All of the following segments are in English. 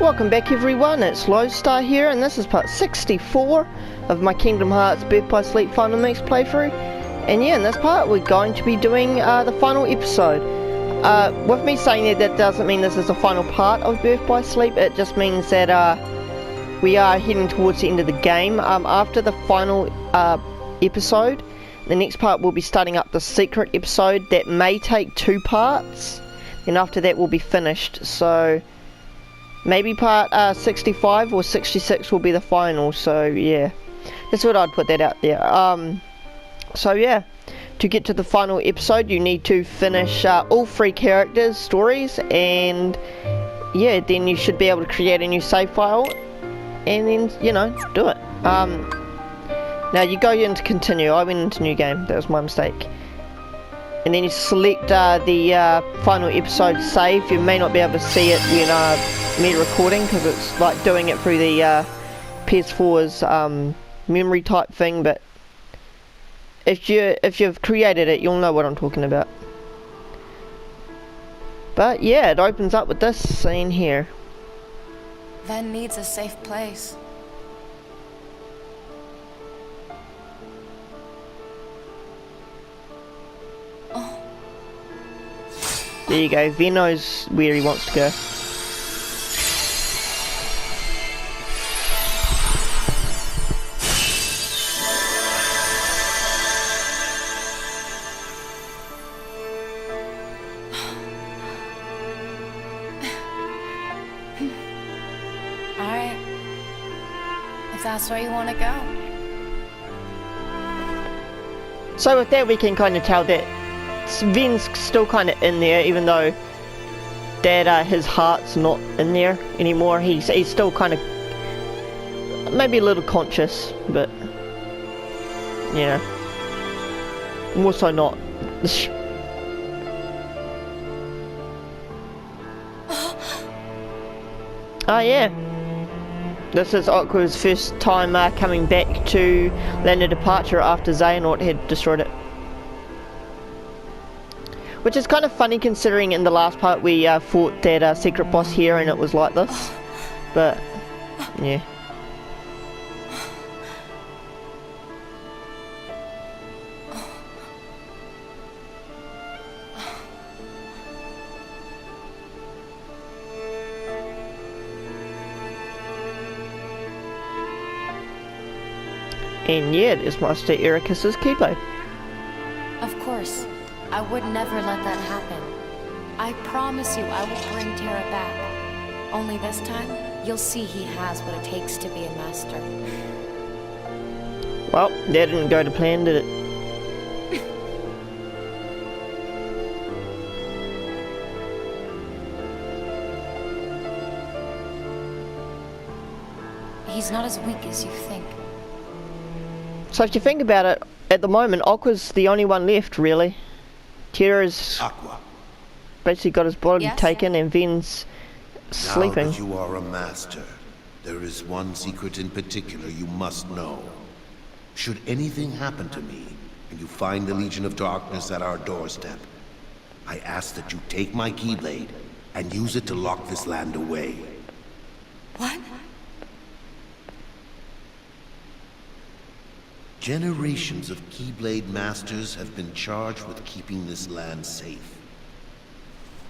Welcome back everyone, it's Lodestar here and this is part 64 of my Kingdom Hearts Birth by Sleep Final Mix playthrough. And yeah, in this part we're going to be doing the final episode. With me saying that doesn't mean this is the final part of Birth by Sleep, it just means that we are heading towards the end of the game. After the final episode, the next part will be starting up the secret episode that may take 2 parts. And after that we'll be finished, so maybe part 65 or 66 will be the final, so yeah. That's what I'd put that out there. So yeah, to get to the final episode you need to finish all 3 characters' stories, and yeah, then you should be able to create a new save file, and then, you know, do it. Now you go into continue, I went into new game, that was my mistake. And then you select the final episode save. You may not be able to see it when me recording, because it's like doing it through the PS4's memory type thing, but if you've created it, you'll know what I'm talking about. But yeah, it opens up with this scene here. Ven needs a safe place. There you go, Ven knows where he wants to go. Alright. If that's where you want to go. So with that we can kind of tell that Ven's still kind of in there, even though that his heart's not in there anymore. He's still kind of maybe a little conscious, but yeah, more so not. Oh yeah, this is Aqua's first time coming back to Land of Departure after Xehanort had destroyed it. Which is kind of funny considering in the last part we fought that secret boss here and it was like this. But, yeah. And yeah, there's Master Ericus's Keyblade. Of course. I would never let that happen. I promise you I will bring Terra back. Only this time, you'll see he has what it takes to be a master. Well, that didn't go to plan, did it? He's not as weak as you think. So if you think about it, at the moment, Aqua's the only one left, really. Terra's basically got his body taken and Ven's sleeping. Now that you are a master, there is one secret in particular you must know. Should anything happen to me, and you find the Legion of Darkness at our doorstep, I ask that you take my Keyblade and use it to lock this land away. What? Generations of Keyblade Masters have been charged with keeping this land safe.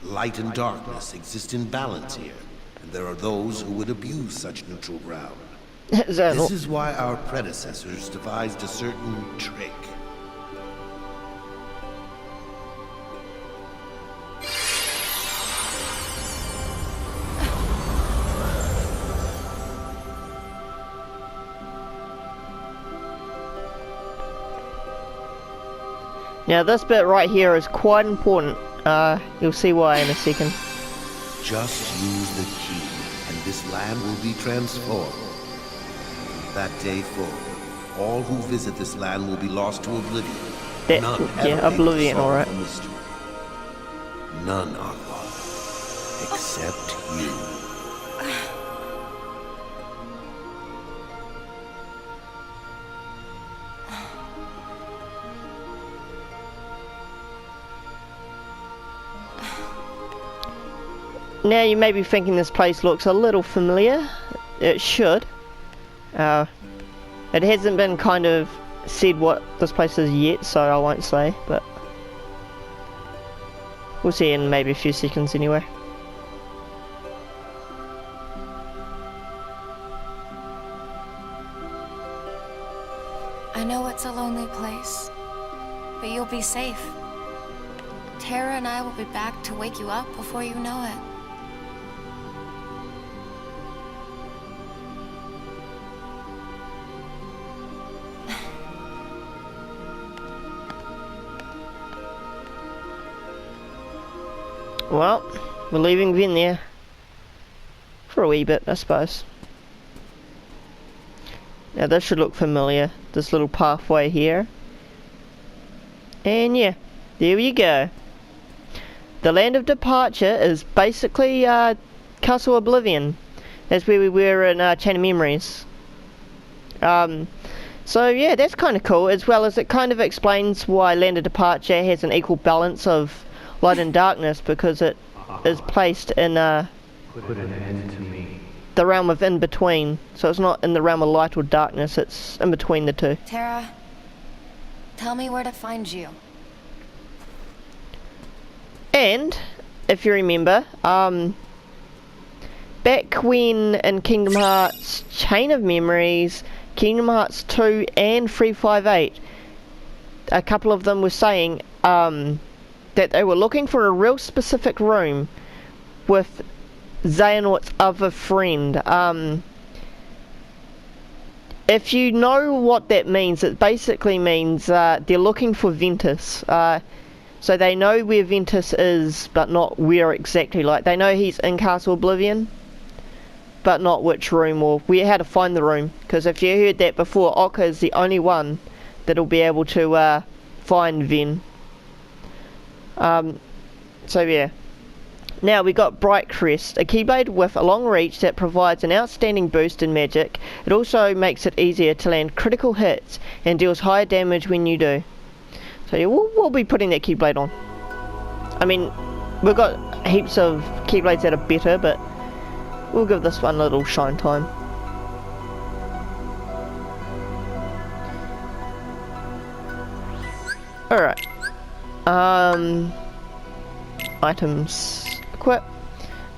Light and darkness exist in balance here, and there are those who would abuse such neutral ground. This is why our predecessors devised a certain trick. Now this bit right here is quite important. You'll see why in a second. Just use the key, and this land will be transformed. From that day forward, all who visit this land will be lost to oblivion. Yeah, oblivion, alright. None, Aqua. Except you. Now you may be thinking this place looks a little familiar. It should. It hasn't been kind of said what this place is yet, so I won't say, but we'll see in maybe a few seconds anyway. I know it's a lonely place, but you'll be safe. Tara and I will be back to wake you up before you know it. Well, we're leaving Vin there. For a wee bit, I suppose. Now this should look familiar. This little pathway here. And yeah, there you go. The land of departure is basically Castle Oblivion. That's where we were in Chain of Memories. So yeah, that's kind of cool, as well as it kind of explains why Land of Departure has an equal balance of light and darkness, because it is placed in Put an end to me. the realm of in between. So it's not in the realm of light or darkness, it's in between the two. Tara, tell me where to find you. And if you remember, back when in Kingdom Hearts Chain of Memories, Kingdom Hearts 2 and 358, a couple of them were saying that they were looking for a real specific room with Xehanort's other friend. If you know what that means, it basically means they're looking for Ventus. So they know where Ventus is, but not where exactly. Like, they know he's in Castle Oblivion, but not which room or how to find the room. Because if you heard that before, Okka is the only one that'll be able to find Ven. So yeah. Now we got Bright Crest, a Keyblade with a long reach that provides an outstanding boost in magic. It also makes it easier to land critical hits and deals higher damage when you do. So yeah, we'll be putting that Keyblade on. I mean, we've got heaps of Keyblades that are better, but we'll give this one a little shine time. Alright. Items. Equip.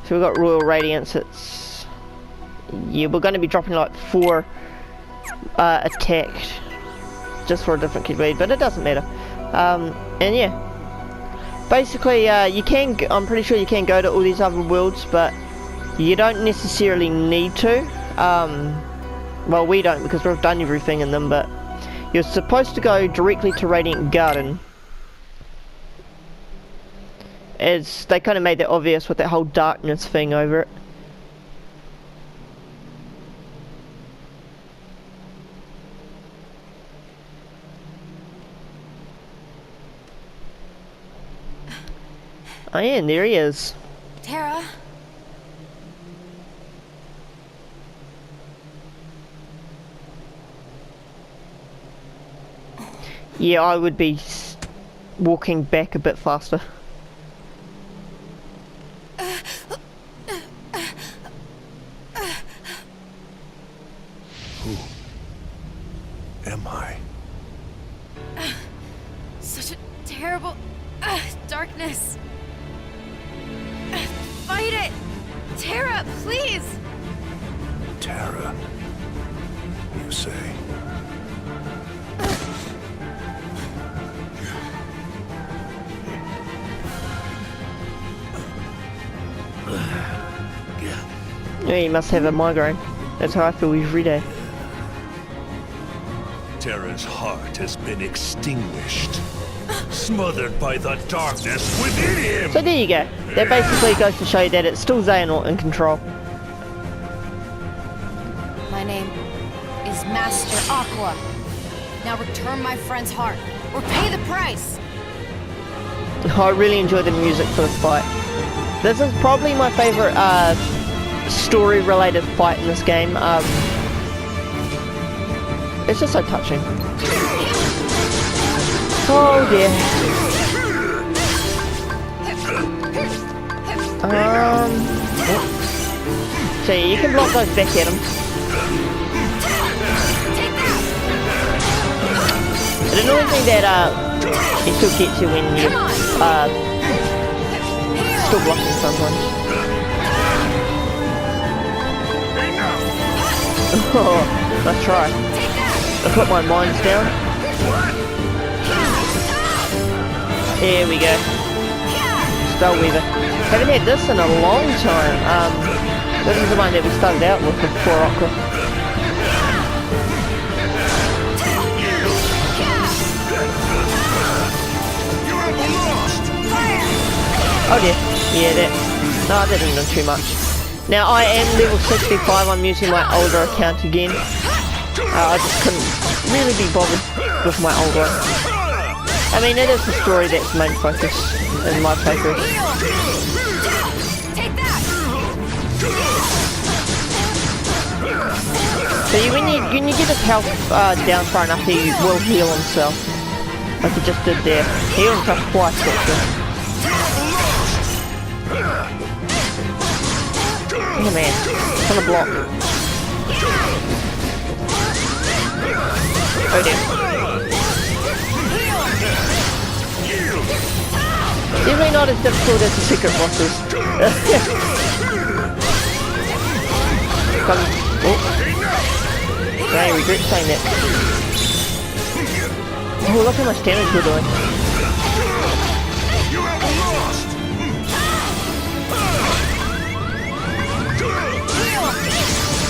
So we've got Royal Radiance. It's... yeah, we're going to be dropping like 4 attack just for a different Keyblade, but it doesn't matter. And yeah. Basically, you can... I'm pretty sure you can go to all these other worlds, but you don't necessarily need to. Well, we don't, because we've done everything in them, but you're supposed to go directly to Radiant Garden. As they kind of made that obvious with that whole darkness thing over it. Oh yeah, and there he is. Tara? Yeah, I would be walking back a bit faster. Who am I? Such a terrible darkness. Fight it! Tara, please! Tara, you say? Yeah, you must have a migraine. That's how I feel every day. Tara's heart has been extinguished, smothered by the darkness within him! So there you go. That basically goes to show you that it's still Xehanort in control. My name is Master Aqua. Now return my friend's heart, or pay the price! I really enjoy the music for this fight. This is probably my favourite story-related fight in this game. It's just so touching. Oh dear. So you can block those back at him. It annoys me that he still gets you when you're still blocking sometimes. Oh, nice try. I put my mines down. There we go. Spellweaver. Haven't had this in a long time. This is the one that we started out with before Aqua. Oh dear. Yeah, that. No, that didn't do too much. Now I am level 65. I'm using my older account again. I just couldn't really be bothered with my old one. I mean, it is the story that's main focus in my playthrough. So when you get his health down far enough, he will heal himself. Like he just did there. He healed himself twice actually. Oh man, on the block. Oh dear. Definitely not as difficult as the secret bosses. Oh. I regret saying that. Oh, look how much damage we're doing.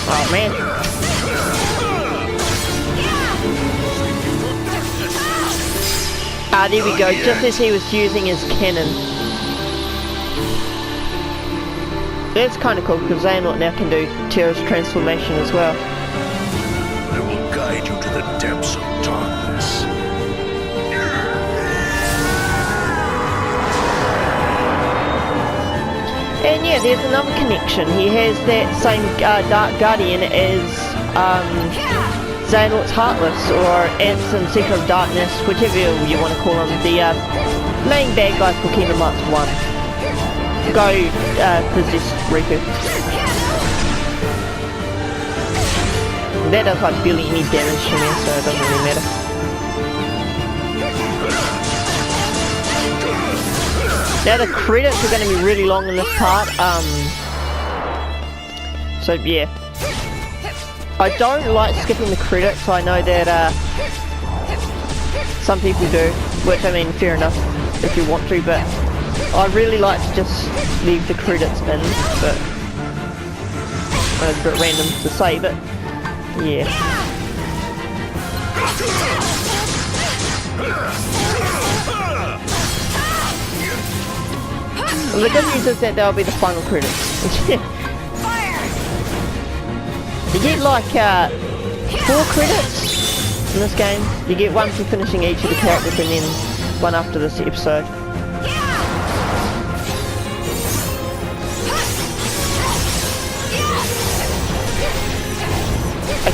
Oh man. Ah, there we go, just as he was using his cannon. That's kind of cool because Xehanort now can do Terra's transformation as well. I will guide you to the depths of darkness. And yeah, there's another connection. He has that same Dark Guardian as Xehanort's Heartless, or Ansem Seeker of Darkness, whichever you want to call him, the main bad guy for Kingdom Hearts 1. Go possessed Riku. That does like barely any damage to me, so it doesn't really matter. Now the credits are going to be really long in this part, so yeah. I don't like skipping the credits, I know that some people do, which I mean fair enough if you want to, but I really like to just leave the credits in, but it's a bit random to say, but yeah. Well, the good news is that there'll be the final credits. You get like 4 credits in this game. You get one for finishing each of the characters and then one after this episode.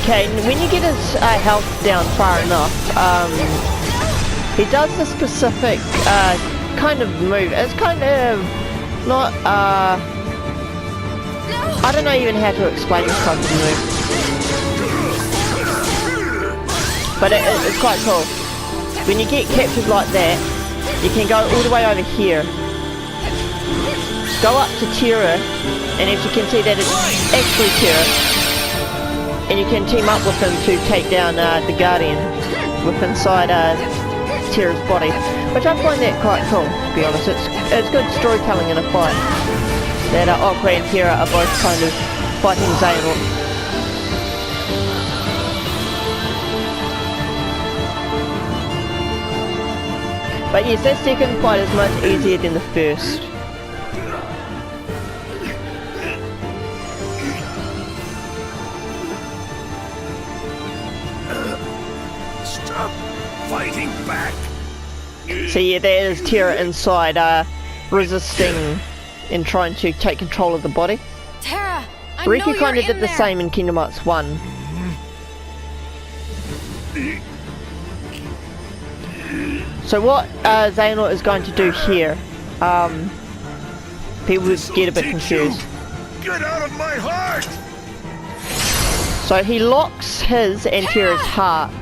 Okay, when you get his health down far enough, he does a specific kind of move. It's kind of not, I don't know even how to explain this type of move. But it's quite cool. When you get captured like that, you can go all the way over here. Go up to Terra, and as you can see that it's actually Terra. And you can team up with him to take down the Guardian with inside Terra's body. Which I find that quite cool, to be honest. It's good storytelling in a fight. That Aqua and Terra are both kind of fighting Xehanort. But yes, that second fight is much easier than the first. Stop fighting back. So yeah, there is Terra inside, resisting and trying to take control of the body. Terra, I Riku kind of did the same in Kingdom Hearts 1. So what Xehanort is going to do here, people would get a bit confused. Get out of my heart! So he locks his and Tira's heart,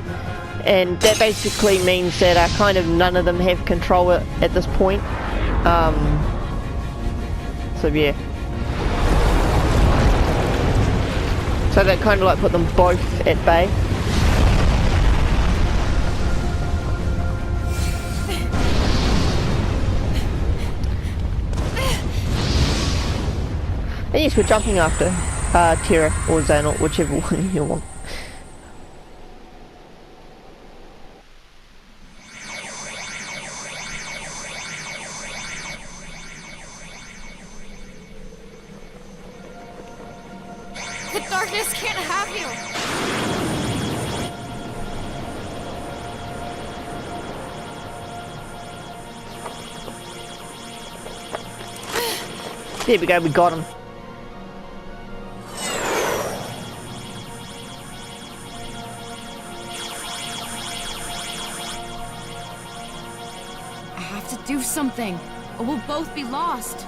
and that basically means that kind of none of them have control at this point. So yeah. So that kind of like put them both at bay. And yes, we're jumping after Tira or Xehanort, whichever one you want. The darkness can't have you! There we go, we got him. I have to do something, or we'll both be lost.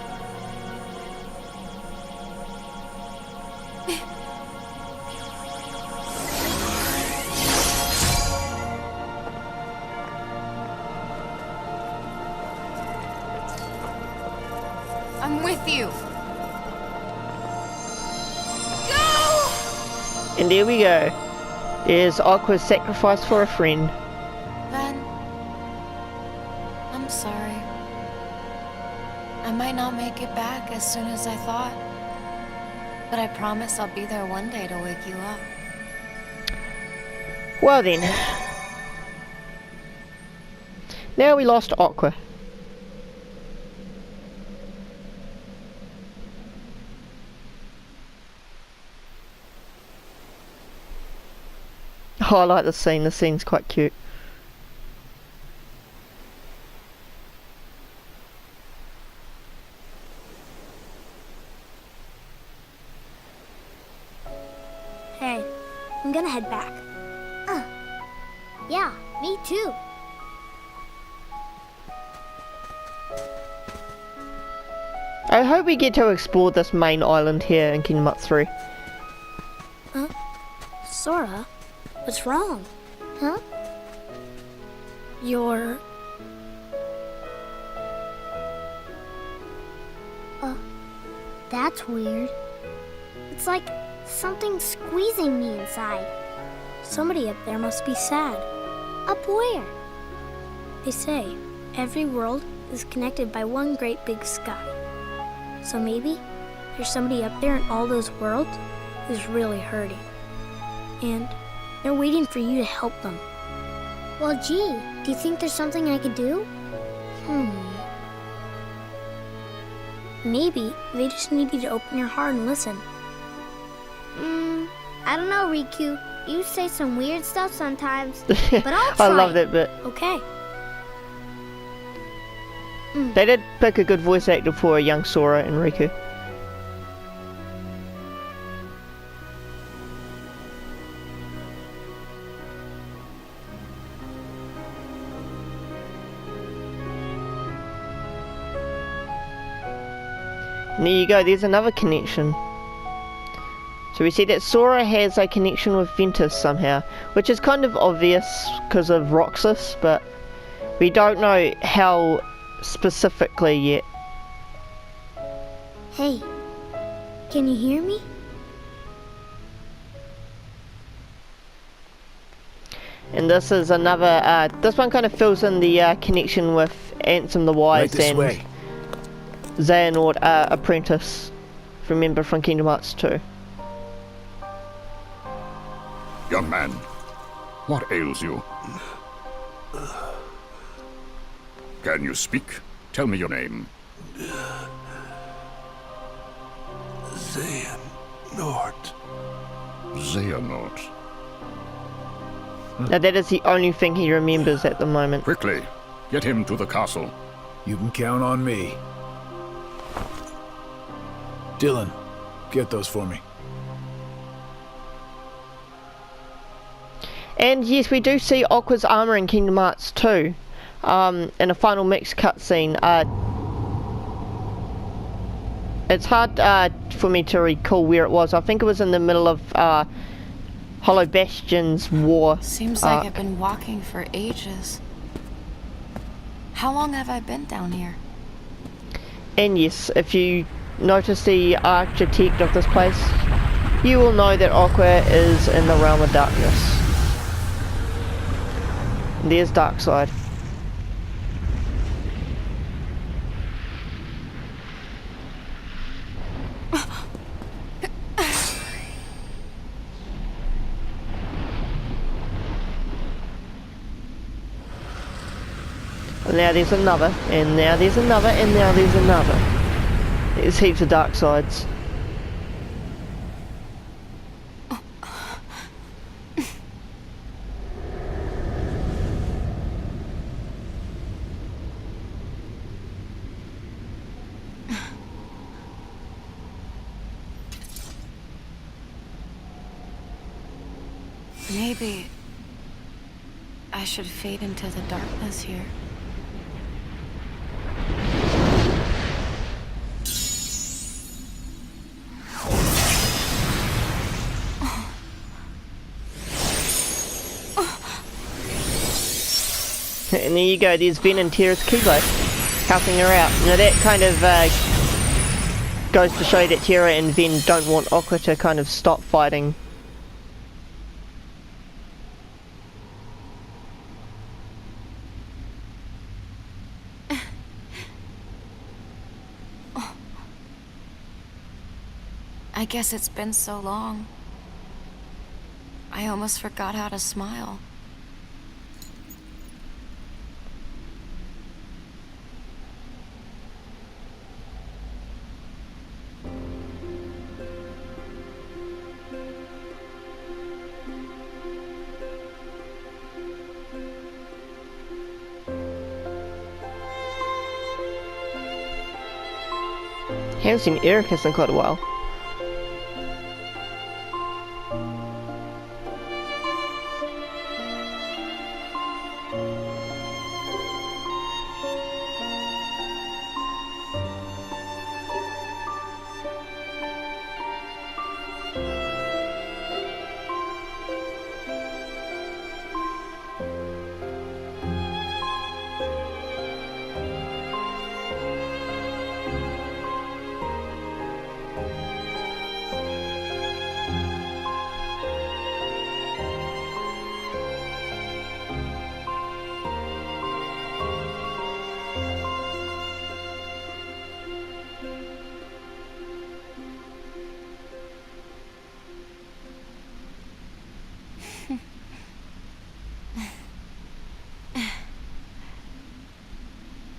I'm with you. Go! And there we go. There's Aqua's sacrifice for a friend. Ben, I'm sorry. I might not make it back as soon as I thought, but I promise I'll be there one day to wake you up. Well then. Now we lost Aqua. Oh, I like the scene. The scene's quite cute. Hey, I'm gonna head back. Yeah, me too. I hope we get to explore this main island here in Kingdom Hearts 3. Sora, what's wrong? Huh? You're... That's weird. It's like something's squeezing me inside. Somebody up there must be sad. Up where? They say every world is connected by one great big sky. So maybe there's somebody up there in all those worlds who's really hurting. And they're waiting for you to help them. Well, gee, do you think there's something I could do? Maybe they just need you to open your heart and listen. I don't know, Riku. You say some weird stuff sometimes, but I'll try. I love that bit. Okay. They did pick a good voice actor for a young Sora and Riku. And there you go, there's another connection. So we see that Sora has a connection with Ventus somehow, which is kind of obvious because of Roxas, but we don't know how specifically yet. Hey, can you hear me? And this is another, this one kind of fills in the connection with Ansem the Wise and Xehanort apprentice, remember from Kingdom Hearts 2. Young man, what ails you? Can you speak? Tell me your name. Xehanort. Xehanort. Now that is the only thing he remembers at the moment. Quickly, get him to the castle. You can count on me. Dylan, get those for me. And yes, we do see Aqua's armor in Kingdom Hearts 2, in a final mix cutscene. It's hard for me to recall where it was. I think it was in the middle of Hollow Bastion's war. Seems like I've been walking for ages. How long have I been down here? And yes, if you notice the architect of this place, you will know that Aqua is in the realm of darkness. And there's Darkside. And now there's another, and now there's another, and now there's another. There's heaps of dark sides. Maybe I should fade into the darkness here. And there you go, there's Ven and Tira's Keyblade, helping her out. Now that kind of goes to show that Tira and Ven don't want Aqua to kind of stop fighting. I guess it's been so long. I almost forgot how to smile. Haven't seen Ericus in quite a while.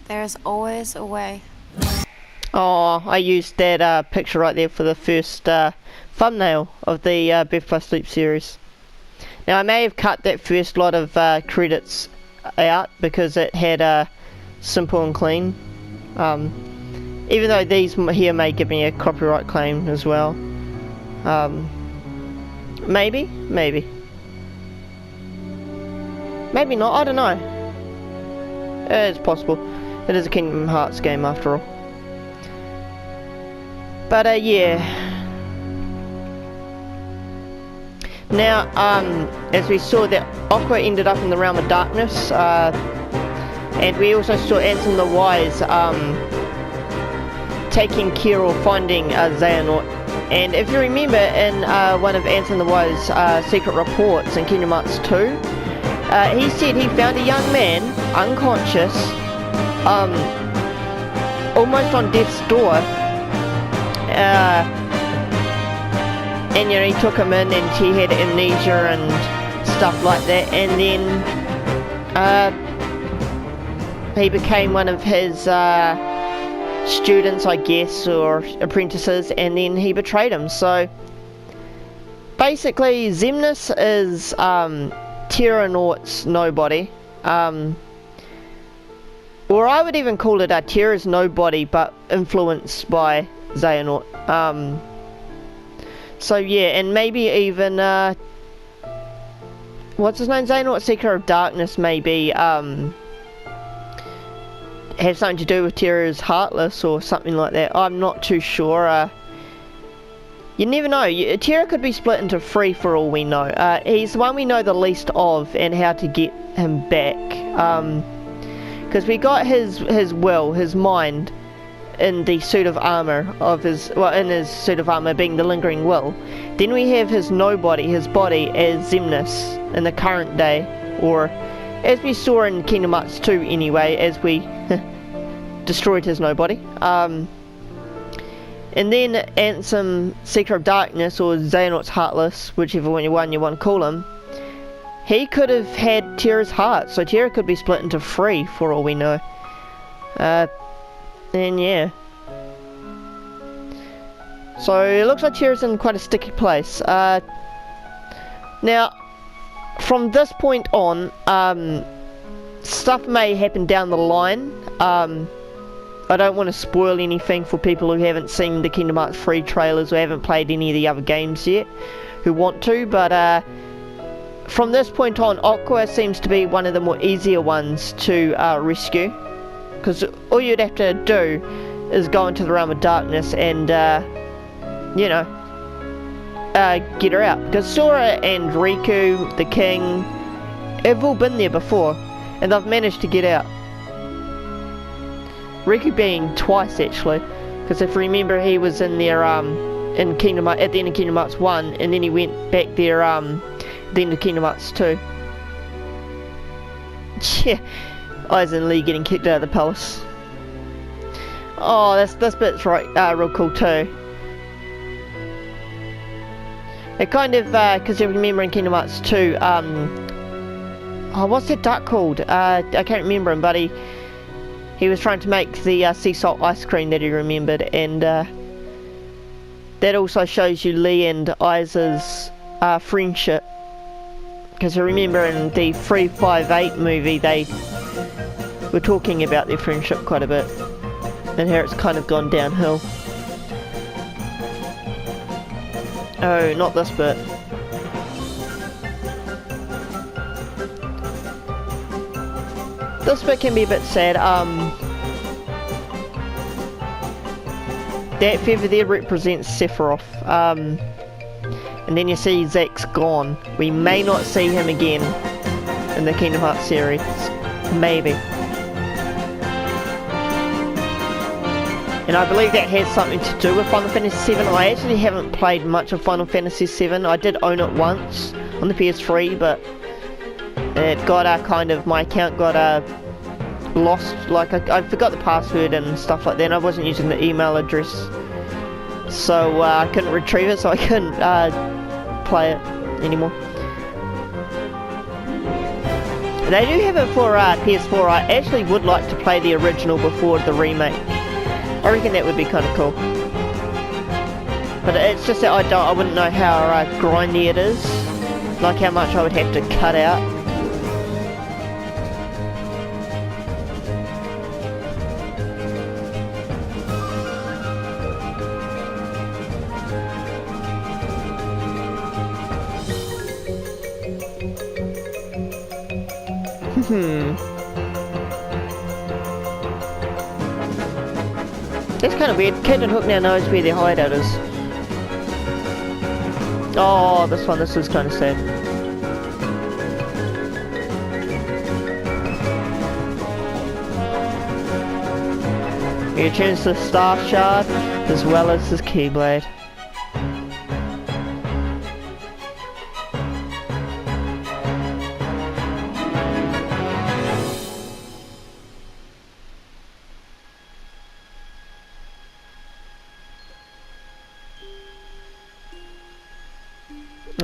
There's always a way. Oh, I used that picture right there for the first thumbnail of the Birth by Sleep series. Now I may have cut that first lot of credits out because it had simple and clean. Even though these here may give me a copyright claim as well. Maybe not, I don't know. It's possible. It is a Kingdom Hearts game after all. But yeah. Now, as we saw that Aqua ended up in the realm of darkness, and we also saw Ansem the Wise taking care of finding Xehanort. And if you remember in one of Ansem the Wise secret reports in Kingdom Hearts 2, he said he found a young man, unconscious, almost on death's door, and you know, he took him in and he had amnesia and stuff like that, and then he became one of his students, I guess, or apprentices, and then he betrayed him. So basically Xemnas is Terranort's nobody, or I would even call it Terra's nobody but influenced by Xehanort. So yeah, and maybe even what's his name, Xehanort, Seeker of Darkness, maybe have something to do with Terra's Heartless or something like that. I'm not too sure. You never know. Terra could be split into 3 for all we know. He's the one we know the least of and how to get him back. Because we got his will, his mind, in the suit of armor of his, well, in his suit of armor being the lingering will. Then we have his nobody, his body, as Xemnas in the current day, or as we saw in Kingdom Hearts 2 anyway, as we destroyed his nobody. And then Ansem, Seeker of Darkness, or Xehanort's Heartless, whichever one you want to call him, he could have had Terra's heart, so Terra could be split into 3 for all we know. And yeah. So it looks like Terra's in quite a sticky place. Now, from this point on, stuff may happen down the line. I don't want to spoil anything for people who haven't seen the Kingdom Hearts 3 trailers or haven't played any of the other games yet, who want to, but from this point on, Aqua seems to be one of the more easier ones to rescue, because all you'd have to do is go into the Realm of Darkness and, you know, get her out, because Sora and Riku, the King, have all been there before, and they've managed to get out. Riku being twice actually, because if you remember, he was in there in at the end of Kingdom Hearts 1, and then he went back there at the end of Kingdom Hearts 2. Yeah, Aizen Lee getting kicked out of the palace. Oh, this bit's right, real cool too. It kind of, because you remember in Kingdom Hearts 2, oh, what's that duck called? I can't remember him, but he was trying to make the sea salt ice cream that he remembered, and that also shows you Lee and Aiza's friendship. Because I remember in the 358 movie they were talking about their friendship quite a bit, and here it's kind of gone downhill. Oh, not this bit. This bit can be a bit sad. That feather there represents Sephiroth. And then you see Zack's gone. We may not see him again in the Kingdom Hearts series. Maybe. And I believe that has something to do with Final Fantasy VII. I actually haven't played much of Final Fantasy VII. I did own it once on the PS3, but it got my account got lost. Like I forgot the password and stuff like that, and I wasn't using the email address, so I couldn't retrieve it, so I couldn't play it anymore. They do have it for PS4. I actually would like to play the original before the remake. I reckon that would be kind of cool. But it's just that I wouldn't know how grindy it is, like how much I would have to cut out. That's kind of weird. Kid and Hook now knows where their hideout is. Oh, this is kind of sad. He returns the Staff Shard as well as his Keyblade.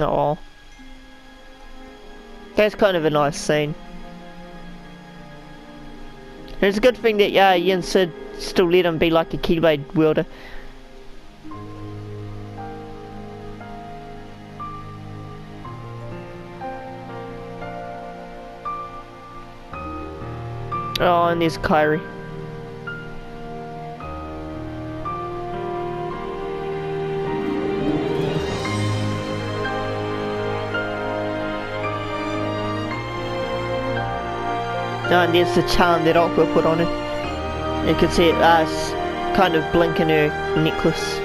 Oh, that's kind of a nice scene. And it's a good thing that Yin Sid still let him be like a Keyblade wielder. Oh, and there's Kairi. Oh, and there's the charm that Aqua put on it. You can see it kind of blink in her necklace.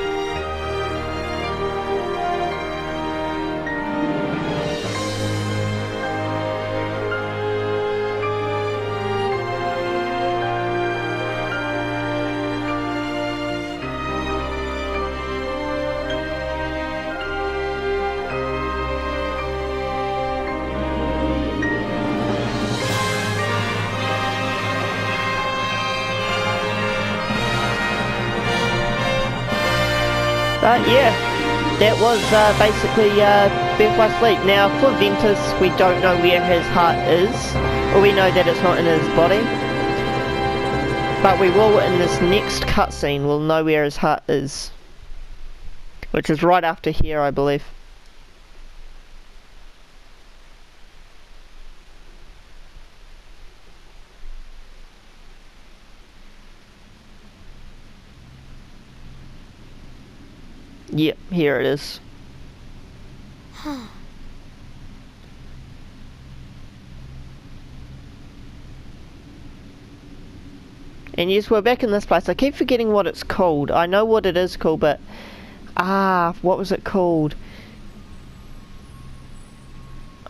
Yeah, that was basically Birth by Sleep. Now for Ventus, we don't know where his heart is, or we know that it's not in his body. But we will, in this next cutscene, we'll know where his heart is. Which is right after here, I believe. Yep, here it is. And yes, we're back in this place. I keep forgetting what it's called. I know what it is called, but... what was it called?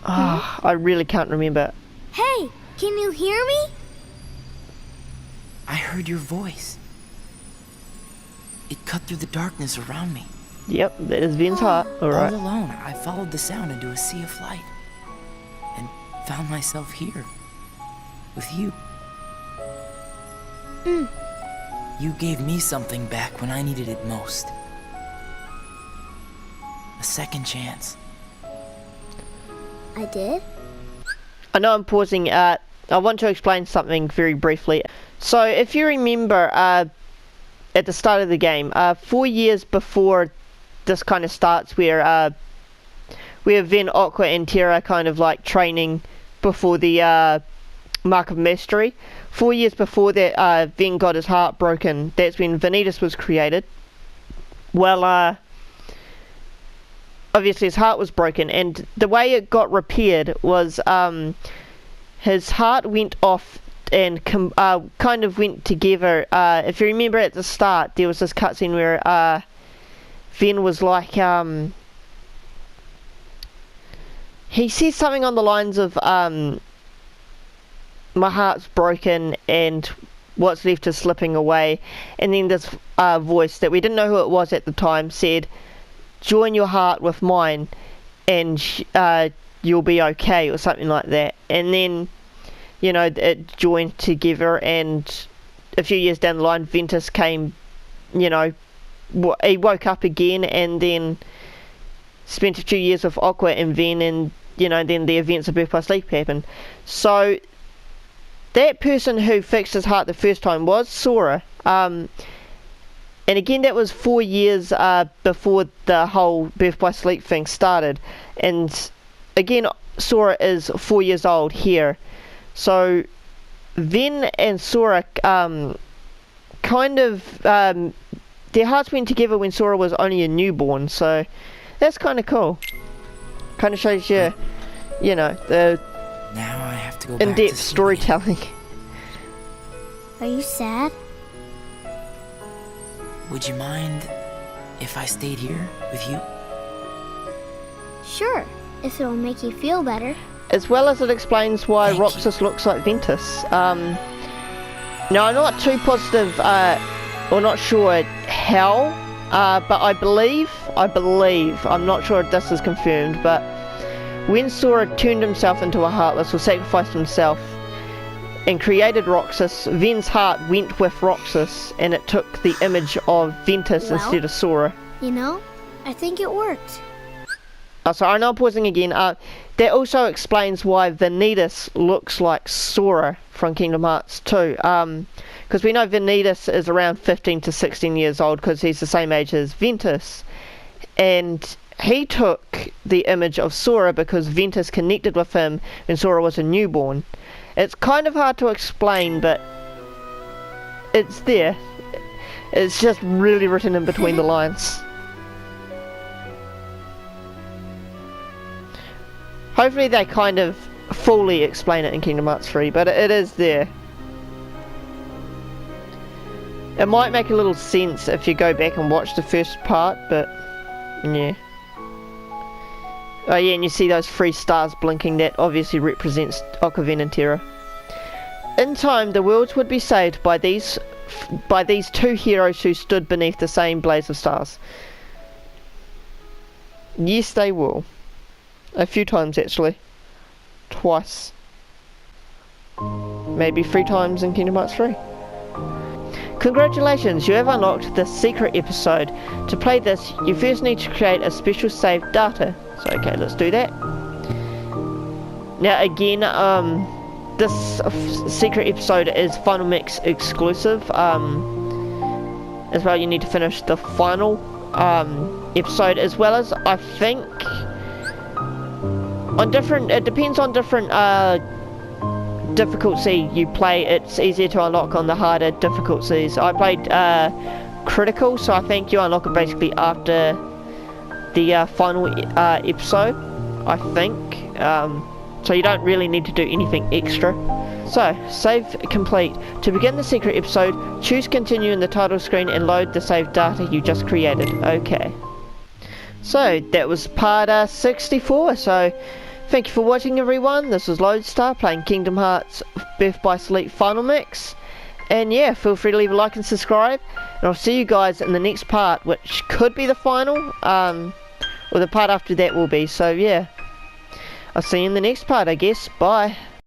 I really can't remember. Hey, can you hear me? I heard your voice. It cut through the darkness around me. Yep, that is Ven's heart. Alright. All alone, I followed the sound into a sea of light. And found myself here. With you. You gave me something back when I needed it most. A second chance. I did? I know I'm pausing. I want to explain something very briefly. So, if you remember, at the start of the game, 4 years before this kind of starts, where Vin, Aqua, and Terra kind of like training before the Mark of Mastery. 4 years before that, Vin got his heart broken. That's when Vanitas was created. Well, obviously his heart was broken, and the way it got repaired was his heart went off and kind of went together. If you remember at the start, there was this cutscene where Vin was like, he said something on the lines of, my heart's broken and what's left is slipping away, and then this voice that we didn't know who it was at the time said, join your heart with mine and you'll be okay, or something like that. And then, you know, it joined together, and a few years down the line Ventus came, you know, he woke up again, and then spent a few years with Aqua and Ven, and you know, then the events of Birth by Sleep happened. So that person who fixed his heart the first time was Sora, and again that was 4 years before the whole Birth by Sleep thing started, and again Sora is 4 years old here. So Ven and Sora kind of their hearts went together when Sora was only a newborn, so that's kind of cool. Kind of shows you, you know, the now I have to go back in-depth to sleep storytelling. Are you sad? Would you mind if I stayed here with you? Sure, if it'll make you feel better. As well as it explains why Thank Roxas looks like Ventus. Now I'm not too positive, or not sure how, but I believe, I'm not sure if this is confirmed, but when Sora turned himself into a Heartless, or sacrificed himself, and created Roxas, Ven's heart went with Roxas, and it took the image of Ventus instead of Sora. You know, I think it worked. So I know I'm pausing again. That also explains why Vanitas looks like Sora from Kingdom Hearts 2. Because we know Vanitas is around 15 to 16 years old, because he's the same age as Ventus. And he took the image of Sora because Ventus connected with him when Sora was a newborn. It's kind of hard to explain, but it's there. It's just really written in between the lines. Hopefully they kind of fully explain it in Kingdom Hearts 3, but it is there. It might make a little sense if you go back and watch the first part, but yeah. Oh yeah, and you see those 3 stars blinking, that obviously represents Okaven and Terra. In time, the worlds would be saved by these 2 heroes who stood beneath the same blaze of stars. Yes, they will. A few times, actually. Twice. Maybe 3 times in Kingdom Hearts 3. Congratulations, you have unlocked the secret episode. To play this, you first need to create a special saved data. So okay, let's do that. Now again, this secret episode is Final Mix exclusive. As well, you need to finish the final episode, as well as, I think, on different, it depends on different difficulty you play. It's easier to unlock on the harder difficulties. I played critical, so I think you unlock it basically after the final episode, I think. So you don't really need to do anything extra. So, save complete. To begin the secret episode, choose continue in the title screen and load the saved data you just created. Okay. So, that was part 64. So, thank you for watching, everyone. This was Lodestar playing Kingdom Hearts Birth by Sleep Final Mix. And yeah, feel free to leave a like and subscribe. And I'll see you guys in the next part, which could be the final. Or the part after that will be. So yeah. I'll see you in the next part, I guess. Bye.